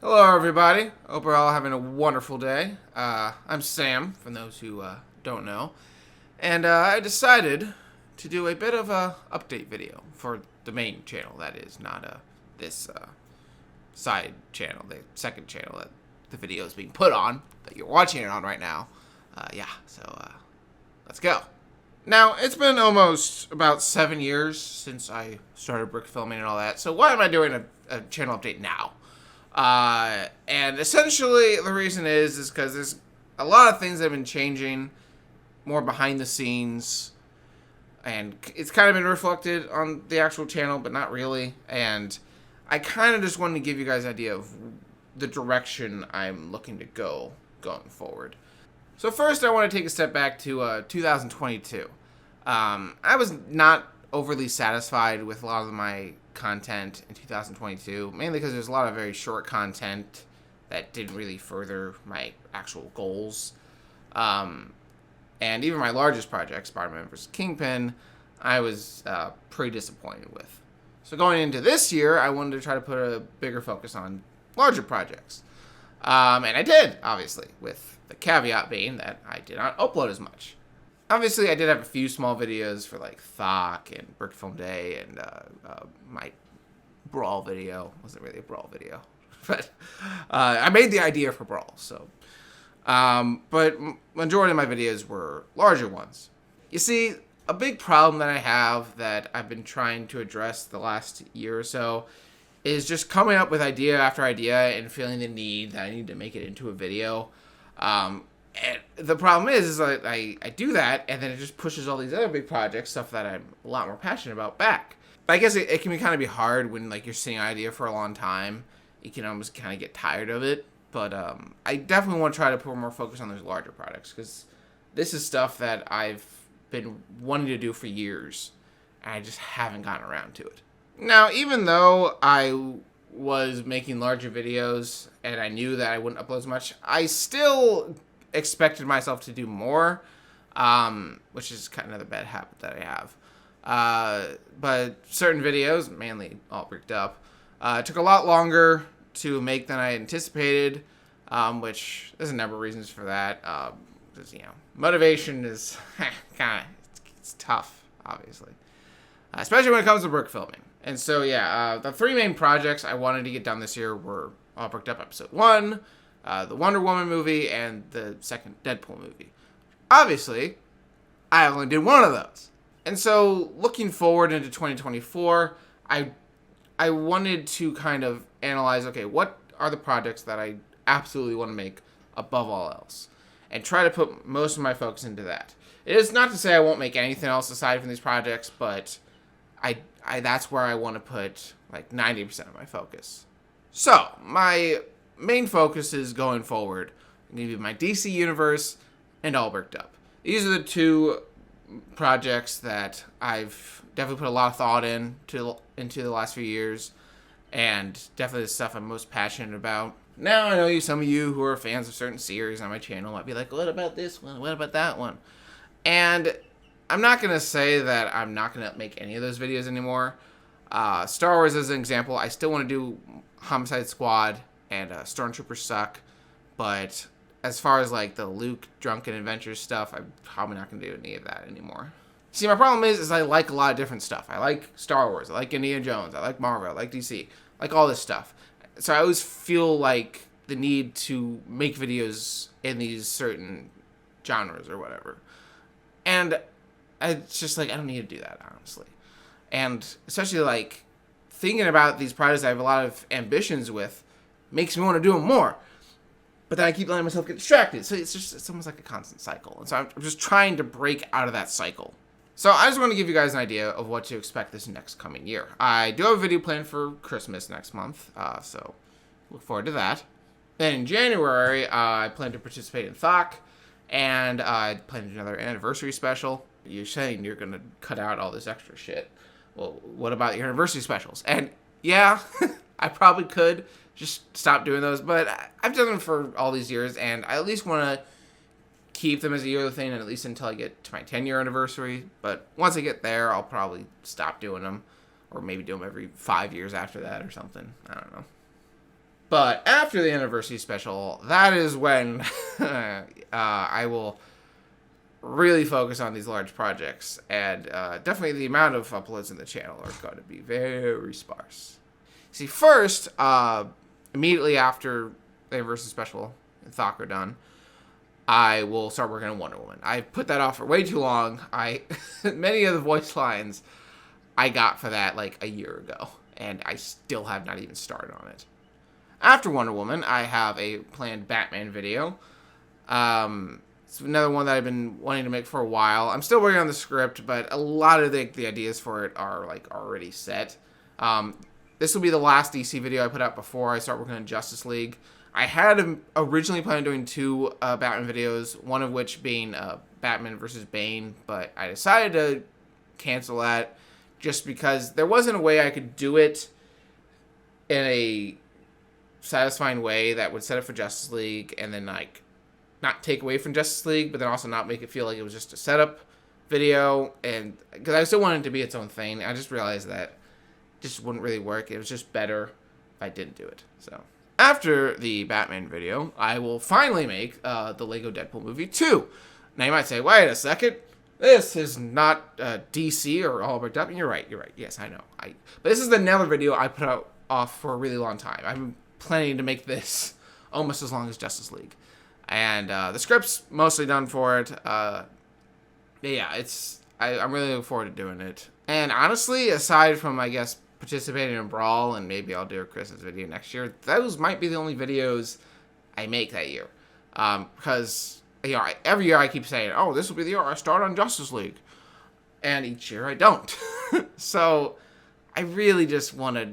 Hello, everybody. Hope we're all having a wonderful day. I'm Sam, for those who don't know, and I decided to do a bit of a update video for the main channel. That is not this side channel, the second channel that the video is being put on, that you're watching it on right now. So let's go. Now, it's been almost about 7 years since I started brick filming and all that. So why am I doing a channel update now? And essentially the reason is because there's a lot of things that have been changing more behind the scenes, and it's kind of been reflected on the actual channel, but not really. And I kind of just wanted to give you guys an idea of the direction I'm looking to go going forward. So first, I want to take a step back to 2022. I was not overly satisfied with a lot of my content in 2022, mainly because there's a lot of very short content that didn't really further my actual goals. And even my largest project, Spider-Man vs. Kingpin, I was pretty disappointed with. So going into this year, I wanted to try to put a bigger focus on larger projects. And I did, obviously, with the caveat being that I did not upload as much. Obviously, I did have a few small videos for like Thok and Brick Film Day and my Brawl video. Wasn't really a Brawl video, but I made the idea for Brawl. So, but majority of my videos were larger ones. You see, a big problem that I have that I've been trying to address the last year or so is just coming up with idea after idea and feeling the need that I need to make it into a video. And the problem is I do that, and then it just pushes all these other big projects, stuff that I'm a lot more passionate about, back. But I guess it can be kind of be hard when like you're seeing an idea for a long time. You can almost kind of get tired of it. But I definitely want to try to put more focus on those larger projects, because this is stuff that I've been wanting to do for years, and I just haven't gotten around to it. Now, even though I was making larger videos and I knew that I wouldn't upload as much, I still expected myself to do more, which is kind of the bad habit that I have. But certain videos, mainly all bricked up, took a lot longer to make than I anticipated, which there's a number of reasons for that. Because, motivation is kind of, it's tough, obviously. Especially when it comes to brick filming. And so, the three main projects I wanted to get done this year were All Bricked Up Episode 1, the Wonder Woman movie, and the second Deadpool movie. Obviously, I only did one of those. And so, looking forward into 2024, I wanted to kind of analyze, okay, what are the projects that I absolutely want to make above all else? And try to put most of my focus into that. It is not to say I won't make anything else aside from these projects, but that's where I want to put like 90% of my focus. So, my main focus is going forward going to be my DC Universe and All Bricked Up. These are the two projects that I've definitely put a lot of thought into the last few years, and definitely the stuff I'm most passionate about. Now, I know some of you who are fans of certain series on my channel might be like, what about this one? What about that one? And I'm not going to say that I'm not going to make any of those videos anymore. Star Wars, as an example, I still want to do Homicide Squad and Stormtroopers Suck. But as far as like the Luke Drunken Adventures stuff, I'm probably not going to do any of that anymore. See, my problem is I like a lot of different stuff. I like Star Wars. I like Indiana Jones. I like Marvel. I like DC. I like all this stuff. So I always feel like the need to make videos in these certain genres or whatever. And it's just like, I don't need to do that, honestly. And especially like thinking about these projects I have a lot of ambitions with makes me want to do them more. But then I keep letting myself get distracted. So it's almost like a constant cycle. And so I'm just trying to break out of that cycle. So I just want to give you guys an idea of what to expect this next coming year. I do have a video planned for Christmas next month. So look forward to that. Then in January, I plan to participate in Thok. And I plan to do another anniversary special. You're saying you're going to cut out all this extra shit. Well, what about your anniversary specials? And yeah, I probably could just stop doing those, but I've done them for all these years, and I at least want to keep them as a yearly thing, and at least until I get to my 10-year anniversary. But once I get there, I'll probably stop doing them, or maybe do them every 5 years after that or something. I don't know. But after the anniversary special, that is when I will really focus on these large projects. And definitely the amount of uploads in the channel are going to be very sparse. See, first, immediately after the anniversary special and Thok are done, I will start working on Wonder Woman. I put that off for way too long. Many of the voice lines I got for that like a year ago, and I still have not even started on it. After Wonder Woman, I have a planned Batman video. It's another one that I've been wanting to make for a while. I'm still working on the script, but a lot of the ideas for it are like already set. This will be the last DC video I put out before I start working on Justice League. I had originally planned on doing 2 Batman videos, one of which being Batman versus Bane, but I decided to cancel that just because there wasn't a way I could do it in a satisfying way that would set up for Justice League and then like not take away from Justice League, but then also not make it feel like it was just a setup video. And because I still wanted it to be its own thing, I just realized that just wouldn't really work. It was just better if I didn't do it. So after the Batman video, I will finally make the Lego Deadpool movie 2. Now you might say, wait a second, this is not DC or all about Deadpool. You're right. Yes, I know. But this is another video I put out off for a really long time. I've been planning to make this almost as long as Justice League. And the script's mostly done for it. Yeah, I'm really looking forward to doing it. And honestly, aside from, I guess, participating in Brawl, and maybe I'll do a Christmas video next year, those might be the only videos I make that year. Because, you know, every year I keep saying, oh, this will be the year I start on Justice League. And each year I don't. So, I really just want to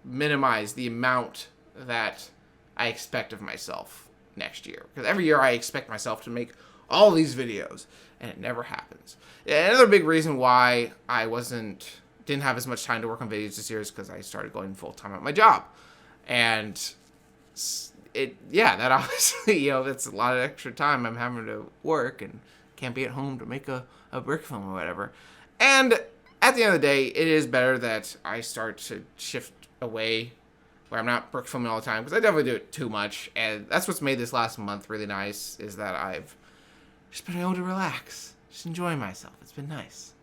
minimize the amount that I expect of myself next year. Because every year I expect myself to make all these videos, and it never happens. Another big reason why I didn't have as much time to work on videos this year is because I started going full-time at my job. And that obviously, you know, that's a lot of extra time I'm having to work and can't be at home to make a brick film or whatever. And at the end of the day, it is better that I start to shift away where I'm not brick filming all the time, because I definitely do it too much. And that's what's made this last month really nice, is that I've just been able to relax, just enjoy myself. It's been nice.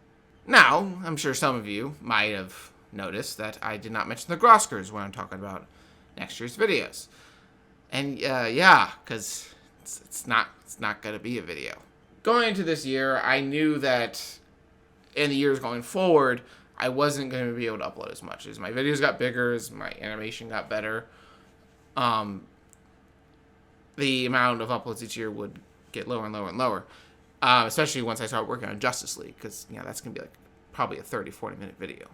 Now, I'm sure some of you might have noticed that I did not mention the Groskers when I'm talking about next year's videos. And yeah, because it's not going to be a video. Going into this year, I knew that in the years going forward, I wasn't going to be able to upload as much. As my videos got bigger, as my animation got better, the amount of uploads each year would get lower and lower and lower. Especially once I start working on Justice League, because that's going to be like probably a 30-40 minute video.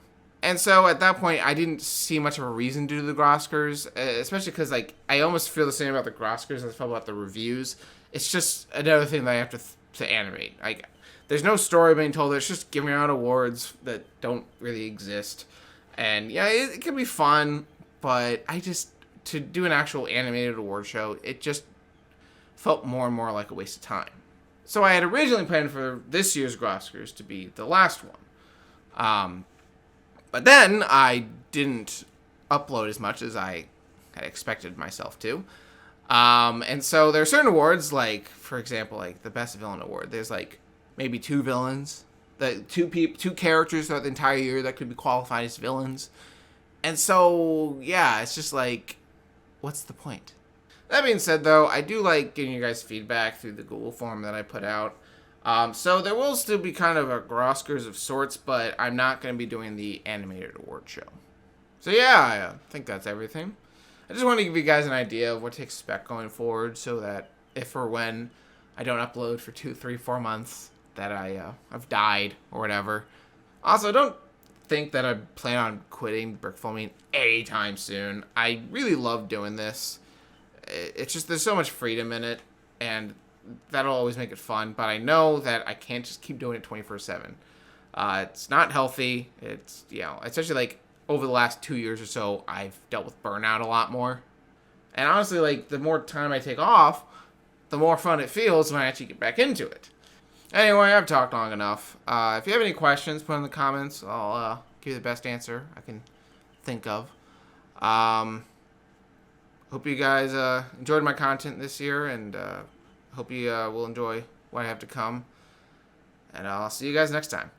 And so at that point, I didn't see much of a reason to do the Groskers, especially because like I almost feel the same about the Groskers as I felt about the reviews. It's just another thing that I have to animate. There's no story being told. It's just giving out awards that don't really exist. And yeah, it can be fun, but to do an actual animated award show, it just felt more and more like a waste of time. So I had originally planned for this year's Groskers to be the last one. But then I didn't upload as much as I had expected myself to. And so there are certain awards, like, for example, like the Best Villain Award. There's like maybe 2 villains, two characters throughout the entire year that could be qualified as villains. And so, yeah, it's just like, what's the point? That being said, though, I do like getting you guys feedback through the Google form that I put out. So there will still be kind of a Groskers of sorts, but I'm not going to be doing the animated award show. So yeah, I think that's everything. I just want to give you guys an idea of what to expect going forward, so that if or when I don't upload for 2, 3, 4 months, that I've died or whatever. Also, don't think that I plan on quitting brick filming anytime soon. I really love doing this. It's just, there's so much freedom in it, and that'll always make it fun, but I know that I can't just keep doing it 24/7. It's not healthy. It's, especially like over the last 2 years or so, I've dealt with burnout a lot more. And honestly, like, the more time I take off, the more fun it feels when I actually get back into it. Anyway, I've talked long enough. If you have any questions, put in the comments. I'll give you the best answer I can think of. hope you guys enjoyed my content this year, and hope you will enjoy what I have to come. And I'll see you guys next time.